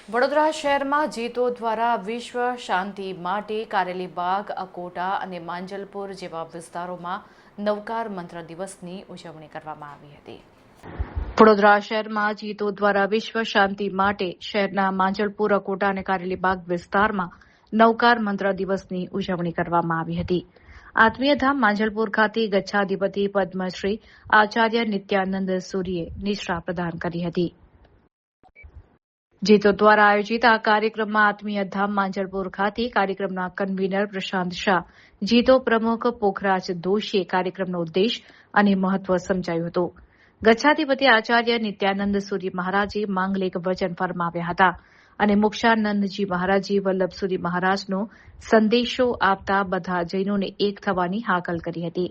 વડોદરા શહેરમાં જીતો દ્વારા વિશ્વ શાંતિ માટે કારેલીબાગ, અકોટા અને માંજલપુર જેવા વિસ્તારોમાં નવકાર મંત્ર દિવસની ઉજવણી કરવામાં આવી હતી. વડોદરા શહેરમાં જીતો દ્વારા વિશ્વ શાંતિ માટે શહેરના માંજલપુર, અકોટા અને કારેલીબાગ વિસ્તારમાં નવકાર મંત્ર દિવસની ઉજવણી કરવામાં આવી હતી. આત્મીયધામ માંજલપુર ખાતે ગચ્છાધિપતિ પદ્મશ્રી આચાર્ય નિત્યાનંદ સૂરીએ નિષ્ઠા પ્રદાન કરી હતી. જીતો દ્વારા આયોજિત આ કાર્યક્રમમાં આત્મીયધામ માંજલપુર ખાતે કાર્યક્રમના કન્વીનર પ્રશાંત શાહ, જીતો પ્રમુખ પોખરાજ દોશીએ કાર્યક્રમનો ઉદ્દેશ અને મહત્વ સમજાવ્યું હતું. ગચ્છાધિપતિ આચાર્ય નિત્યાનંદ સૂરી મહારાજે માંગલિક વચન ફરમાવ્યા હતા અને મોક્ષાનંદજી મહારાજે વલ્લભસુરી મહારાજનો સંદેશો આપતા બધા જૈનોને એક થવાની હાકલ કરી હતી.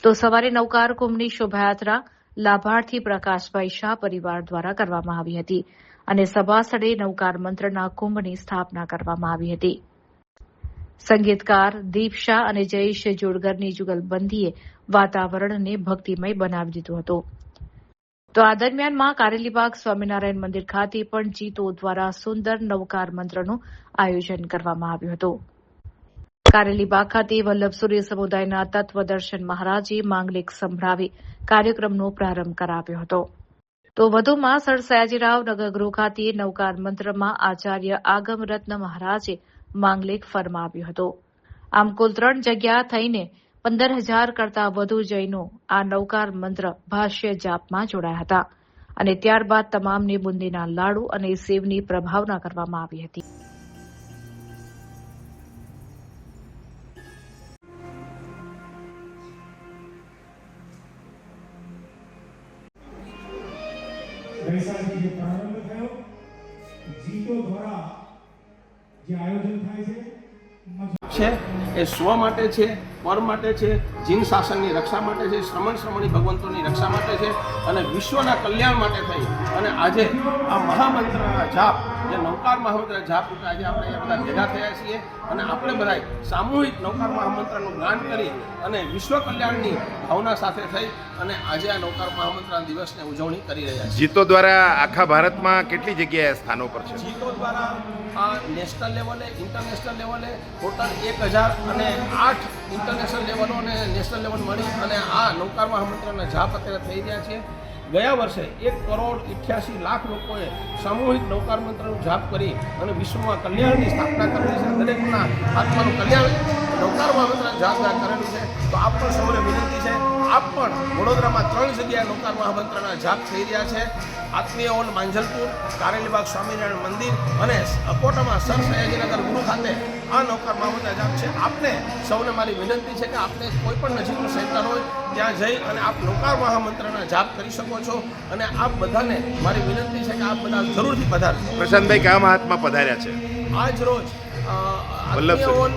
તો સવારે નવકાર કુંભની શોભાયાત્રા લાભાર્થી પ્રકાશભાઈ શાહ પરિવાર દ્વારા કરવામાં આવી હતી અને સભા સ્થળે નવકાર મંત્રના કુંભની સ્થાપના કરવામાં આવી હતી. સંગીતકાર દીપ શાહ અને જયેશ જોડગરની જુગલબંધીએ વાતાવરણને ભક્તિમય બનાવી દીધું હતું. તો આ દરમિયાનમાં કારેલીબાગ સ્વામિનારાયણ મંદિર ખાતે પણ જીતો દ્વારા સુંદર નવકાર મંત્રનું આયોજન કરવામાં આવ્યું હતું. કારેલીબાગ ખાતે વલ્લભસુરી સમુદાયના તત્વદર્શન મહારાજે માંગલિક સંભળાવી કાર્યક્રમનો પ્રારંભ કરાવ્યો હતો. તો વધુમાં સર સયાજીરાવ નગરગૃહ ખાતે નવકાર મંત્રમાં આચાર્ય આગમરત્ન મહારાજે માંગલિક ફરમાવ્યો હતો. આમ કુલ 3 જગ્યા થઈને 15,000 કરતાં વધુ જૈનો આ નવકાર મંત્ર ભાષ્ય જાપમાં જોડાયા હતા અને ત્યારબાદ તમામને બુંદીના લાડુ અને સેવની પ્રભાવના કરવામાં આવી હતી. વૈશાખથી જે પ્રારંભ થયો, જીતો દ્વારા જે આયોજન થાય છે એ સ્વ માટે છે, પર માટે છે, જીન શાસનની રક્ષા માટે છે, શ્રમણી ભગવંતોની રક્ષા માટે છે અને વિશ્વના કલ્યાણ માટે થઈ અને આજે આ મહામંત્રના જાપ, જે નવકાર મહામંત્ર જાપ રૂપે આજે આપણે એ બધા ભેગા થયા છીએ અને આપણે બધા સામૂહિક નવકાર મહામંત્રનું ગાન કરી અને વિશ્વ કલ્યાણની ભાવના સાથે થઈ અને આજે આ નવકાર મહામંત્રના દિવસને ઉજવણી કરી રહ્યા છીએ. જીતો દ્વારા આખા ભારતમાં કેટલી જગ્યાએ સ્થાનો પર છે? જીતો દ્વારા આ નેશનલ લેવલે, ઇન્ટરનેશનલ લેવલે ટોટલ 1008 ઇન્ટરનેશનલ લેવલો અને નેશનલ લેવલ મળી અને આ નવકાર મહામંત્રના જાપ અત્યારે થઈ રહ્યા છે. ગયા વર્ષે 1,88,00,000 લોકોએ સામૂહિક નવકાર મંત્રનું જાપ કરી અને વિશ્વમાં કલ્યાણની સ્થાપના કરેલી છે. દરેકના આત્માનું કલ્યાણ નવકાર મહામંત્રના જાપ કરેલું છે. તો આપ પણ સૌને વિનંતી છે, આપ પણ વડોદરામાં 3 જગ્યાએ નવકાર મહામંત્રના જાપ થઈ રહ્યા છે. આત્મીય હોલ માંજલપુર, કારેલીબાગ સ્વામિનારાયણ મંદિર અને અકોટામાં સર સયાજીનગર ગુરુ ખાતે આ નવકાર મહામંત્ર જાપ છે. આપને સૌને મારી વિનંતી છે કે આપને કોઈ પણ નજીકનું સેન્ટર હોય ત્યાં જઈ અને આપ નવકાર મહામંત્રના જાપ કરી શકો છો અને આપ બધાને મારી વિનંતી છે કે આપ બધા જરૂરથી પધારજો. પ્રશાંતભાઈ કયા મહાત્મા પધાર્યા છે? આજ રોજ આત્મીય હોલ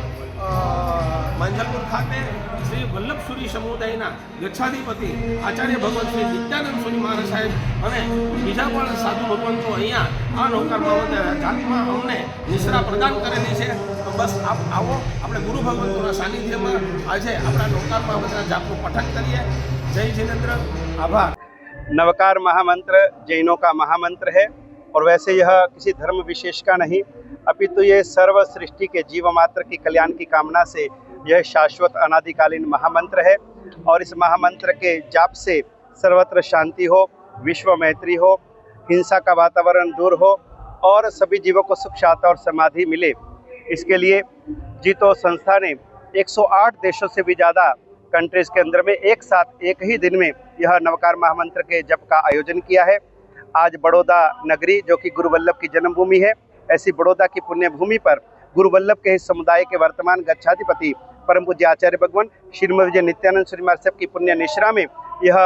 માંજલપુર ખાતે શ્રી વલ્લભસુરી સમુદાયના ગચ્છાધિપતિ આચાર્ય ભગવત શ્રી નિત્યાનંદ સૂરી મહારાજ સાહેબ અને બીજા પણ સાધુ ભગવંતો અહીંયા આ નવકાર મહામંત્ર જાતમાં અમને નિશ્રા પ્રદાન કરેલી છે. તો બસ આપ આવો, આપણે ગુરુ ભગવંતોના સાનિધ્યમાં આજે આપણા નવકાર મહામંત્રના જાપનું પઠન કરીએ. જય જિનેન્દ્ર, આભાર. नवकार महामंत्र जैनों का महामंत्र है और वैसे यह किसी धर्म विशेष का नहीं, अपितु ये सर्व सृष्टि के जीव मात्र की कल्याण की कामना से यह शाश्वत अनादिकालीन महामंत्र है और इस महामंत्र के जाप से सर्वत्र शांति हो, विश्व मैत्री हो, हिंसा का वातावरण दूर हो और सभी जीवों को सुख, शांति और समाधि मिले. इसके लिए जीतो संस्था ने 108 देशों से भी ज़्यादा कंट्रीज के अंदर में एक साथ एक ही दिन में यह नवकार महामंत्र के जप का आयोजन किया है. आज बड़ौदा नगरी जो कि गुरु वल्लभ की जन्मभूमि है, ऐसी बड़ौदा की पुण्य भूमि पर गुरु वल्लभ के इस समुदाय के वर्तमान गच्छाधिपति परम पूज्य आचार्य भगवान श्रीमद विजय नित्यानंद सूरी महाराज साहब की पुण्य निश्रा में यह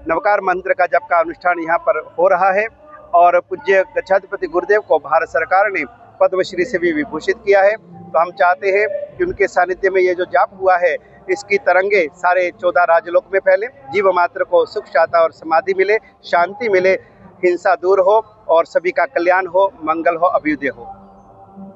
नवकार मंत्र का जप का अनुष्ठान यहाँ पर हो रहा है और पूज्य गच्छाधिपति गुरुदेव को भारत सरकार ने पद्मश्री से भी विभूषित किया है. तो हम चाहते हैं कि उनके सानिध्य में ये जो जाप हुआ है इसकी तरंगे सारे 14 राजलोक में फैले, जीव मात्र को सुख, शांति और समाधि मिले, शांति मिले, हिंसा दूर हो और सभी का कल्याण हो, मंगल हो, अभ्युदय हो.